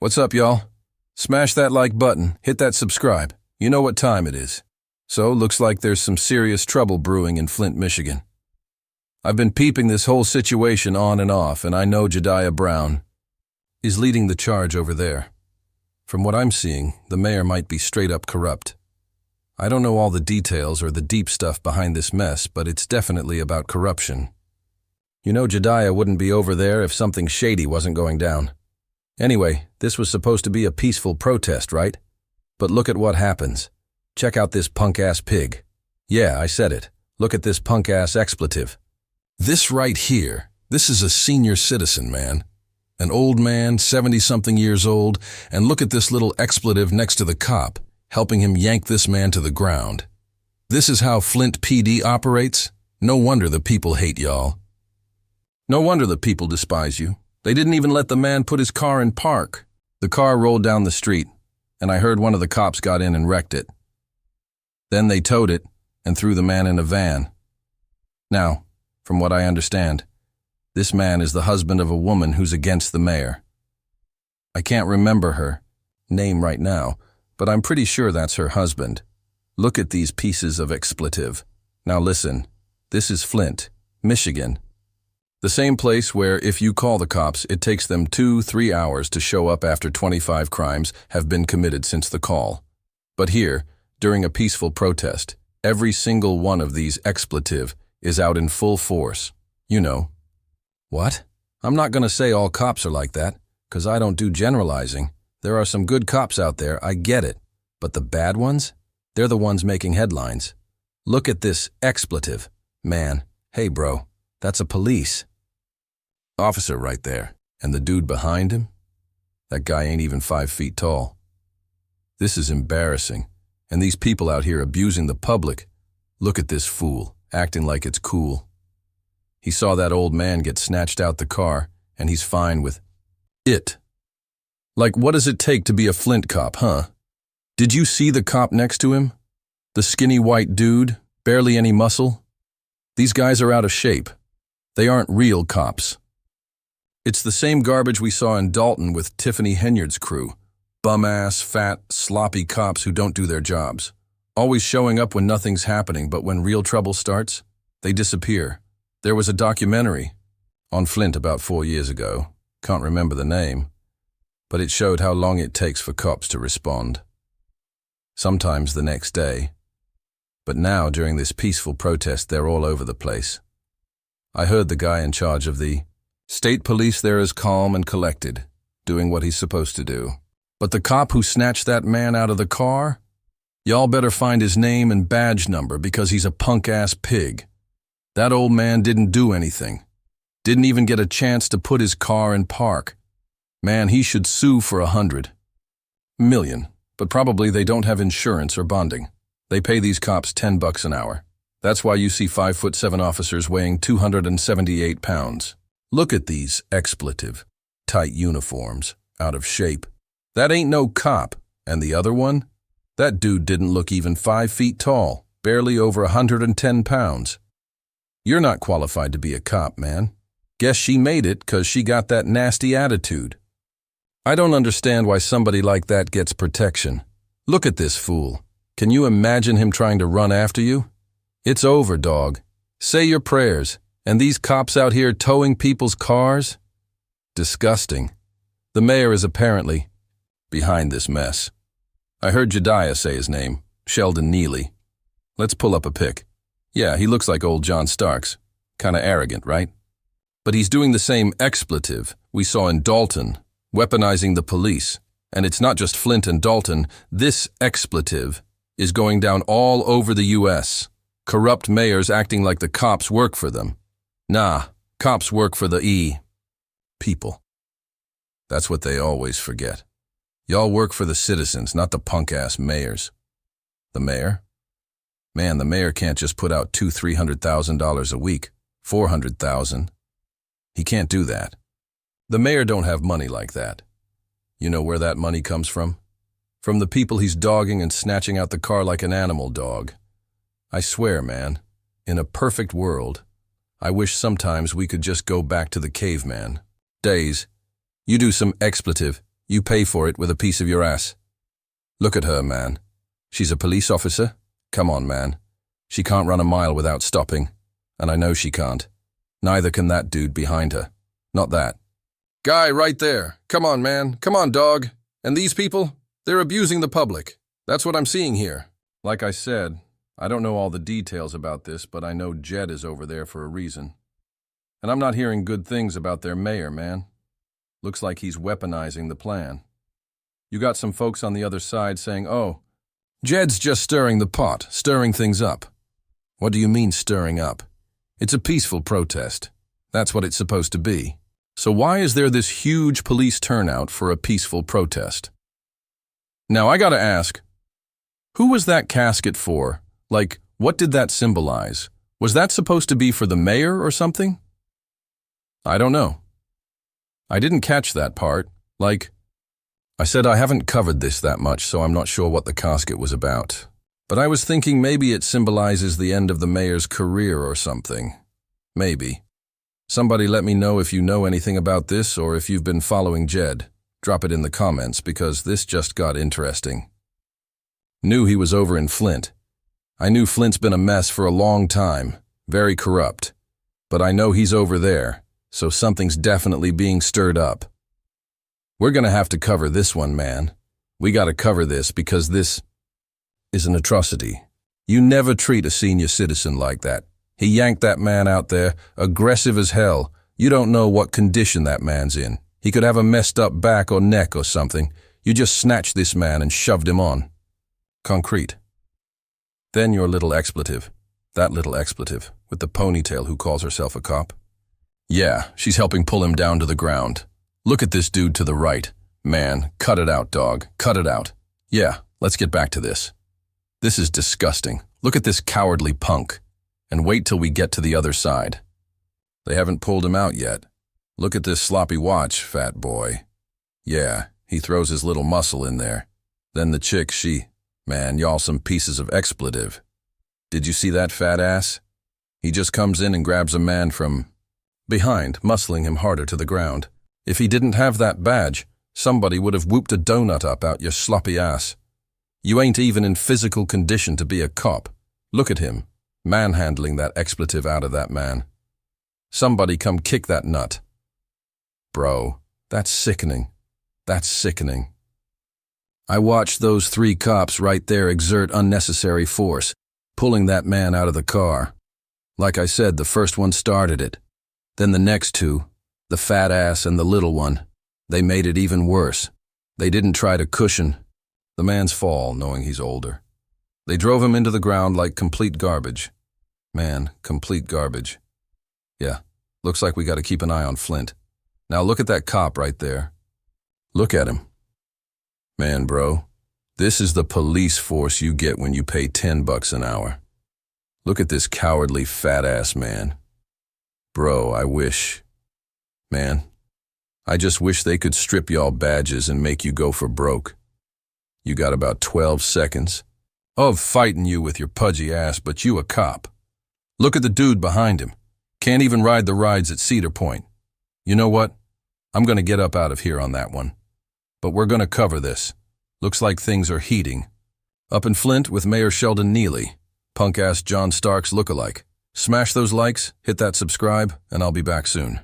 What's up, y'all? Smash that like button, hit that subscribe. You know what time it is. So, looks like there's some serious trouble brewing in Flint, Michigan. I've been peeping this whole situation on and off, and I know Jedediah Brown is leading the charge over there. From what I'm seeing, the mayor might be straight up corrupt. I don't know all the details or the deep stuff behind this mess, but it's definitely about corruption. You know Jedediah wouldn't be over there if something shady wasn't going down. Anyway, this was supposed to be a peaceful protest, right? But look at what happens. Check out this punk-ass pig. Yeah, I said it. Look at this punk-ass expletive. This right here, this is a senior citizen, man. An old man, 70-something years old, and look at this little expletive next to the cop, helping him yank this man to the ground. This is how Flint PD operates? No wonder the people hate y'all. No wonder the people despise you. They didn't even let the man put his car in park. The car rolled down the street, and I heard one of the cops got in and wrecked it. Then they towed it and threw the man in a van. Now, from what I understand, this man is the husband of a woman who's against the mayor. I can't remember her name right now, but I'm pretty sure that's her husband. Look at these pieces of expletive. Now listen, this is Flint, Michigan. The same place where if you call the cops, it takes them 2-3 hours to show up after 25 crimes have been committed since the call. But here, during a peaceful protest, every single one of these expletive is out in full force. You know. What? I'm not going to say all cops are like that, because I don't do generalizing. There are some good cops out there, I get it. But the bad ones? They're the ones making headlines. Look at this expletive. Man, hey bro, that's a police officer right there. And the dude behind him? That guy ain't even 5 feet tall. This is embarrassing. And these people out here abusing the public. Look at this fool, acting like it's cool. He saw that old man get snatched out the car, and he's fine with it. Like, what does it take to be a Flint cop, huh? Did you see the cop next to him? The skinny white dude, barely any muscle? These guys are out of shape. They aren't real cops. It's the same garbage we saw in Dalton with Tiffany Henyard's crew. Bum-ass, fat, sloppy cops who don't do their jobs. Always showing up when nothing's happening, but when real trouble starts, they disappear. There was a documentary on Flint about 4 years ago. Can't remember the name. But it showed how long it takes for cops to respond. Sometimes the next day. But now, during this peaceful protest, they're all over the place. I heard the guy in charge of the state police there is calm and collected, doing what he's supposed to do. But the cop who snatched that man out of the car? Y'all better find his name and badge number because he's a punk-ass pig. That old man didn't do anything. Didn't even get a chance to put his car in park. Man, he should sue for $100 million, but probably they don't have insurance or bonding. They pay these cops $10 an hour. That's why you see 5'7" officers weighing 278 pounds. Look at these expletive, tight uniforms, out of shape. That ain't no cop. And the other one? That dude didn't look even 5 feet tall, barely over 110 pounds. You're not qualified to be a cop, man. Guess she made it 'cause she got that nasty attitude. I don't understand why somebody like that gets protection. Look at this fool. Can you imagine him trying to run after you? It's over, dog. Say your prayers. And these cops out here towing people's cars? Disgusting. The mayor is apparently behind this mess. I heard Jedediah say his name, Sheldon Neely. Let's pull up a pic. Yeah, he looks like old John Starks. Kinda arrogant, right? But he's doing the same expletive we saw in Dalton, weaponizing the police. And it's not just Flint and Dalton. This expletive is going down all over the U.S. Corrupt mayors acting like the cops work for them. Nah, cops work for the people. That's what they always forget. Y'all work for the citizens, not the punk-ass mayors. The mayor? Man, the mayor can't just put out $200,000-$300,000 a week. $400,000. He can't do that. The mayor don't have money like that. You know where that money comes from? From the people he's dogging and snatching out the car like an animal dog. I swear, man, in a perfect world, I wish sometimes we could just go back to the caveman days. You do some expletive, You pay for it with a piece of your ass. Look at her, man. She's a police officer? Come on, man. She can't run a mile without stopping. And I know she can't. Neither can that dude behind her. Not that. Guy right there. Come on, man. Come on, dog. And these people? They're abusing the public. That's what I'm seeing here. Like I said, I don't know all the details about this, but I know Jed is over there for a reason. And I'm not hearing good things about their mayor, man. Looks like he's weaponizing the plan. You got some folks on the other side saying, oh, Jed's just stirring the pot, stirring things up. What do you mean stirring up? It's a peaceful protest. That's what it's supposed to be. So why is there this huge police turnout for a peaceful protest? Now I gotta ask, who was that casket for? Like, what did that symbolize? Was that supposed to be for the mayor or something? I don't know. I didn't catch that part. Like, I said I haven't covered this that much, so I'm not sure what the casket was about. But I was thinking maybe it symbolizes the end of the mayor's career or something. Maybe. Somebody let me know if you know anything about this or if you've been following Jed. Drop it in the comments because this just got interesting. Knew he was over in Flint. I knew Flint's been a mess for a long time, very corrupt. But I know he's over there, so something's definitely being stirred up. We're gonna have to cover this one, man. We gotta cover this because this is an atrocity. You never treat a senior citizen like that. He yanked that man out there, aggressive as hell. You don't know what condition that man's in. He could have a messed up back or neck or something. You just snatched this man and shoved him on. Concrete. Then your little expletive. That little expletive, with the ponytail who calls herself a cop. Yeah, she's helping pull him down to the ground. Look at this dude to the right. Man, cut it out, dog. Cut it out. Yeah, let's get back to this. This is disgusting. Look at this cowardly punk. And wait till we get to the other side. They haven't pulled him out yet. Look at this sloppy watch, fat boy. Yeah, he throws his little muscle in there. Then the chick, man, y'all some pieces of expletive. Did you see that fat ass? He just comes in and grabs a man from behind, muscling him harder to the ground. If he didn't have that badge, somebody would have whooped a donut up out your sloppy ass. You ain't even in physical condition to be a cop. Look at him, manhandling that expletive out of that man. Somebody come kick that nut. Bro, that's sickening. That's sickening. I watched those 3 cops right there exert unnecessary force, pulling that man out of the car. Like I said, the first one started it. Then the next 2, the fat ass and the little one, they made it even worse. They didn't try to cushion the man's fall, knowing he's older. They drove him into the ground like complete garbage. Man, complete garbage. Yeah, looks like we gotta keep an eye on Flint. Now look at that cop right there. Look at him. Man, bro, this is the police force you get when you pay $10 an hour. Look at this cowardly fat-ass man. Bro, I wish. Man, I just wish they could strip y'all badges and make you go for broke. You got about 12 seconds of fighting you with your pudgy ass, but you a cop. Look at the dude behind him. Can't even ride the rides at Cedar Point. You know what? I'm gonna get up out of here on that one. But we're gonna cover this. Looks like things are heating. Up in Flint with Mayor Sheldon Neely, punk-ass John Stark's lookalike. Smash those likes, hit that subscribe, and I'll be back soon.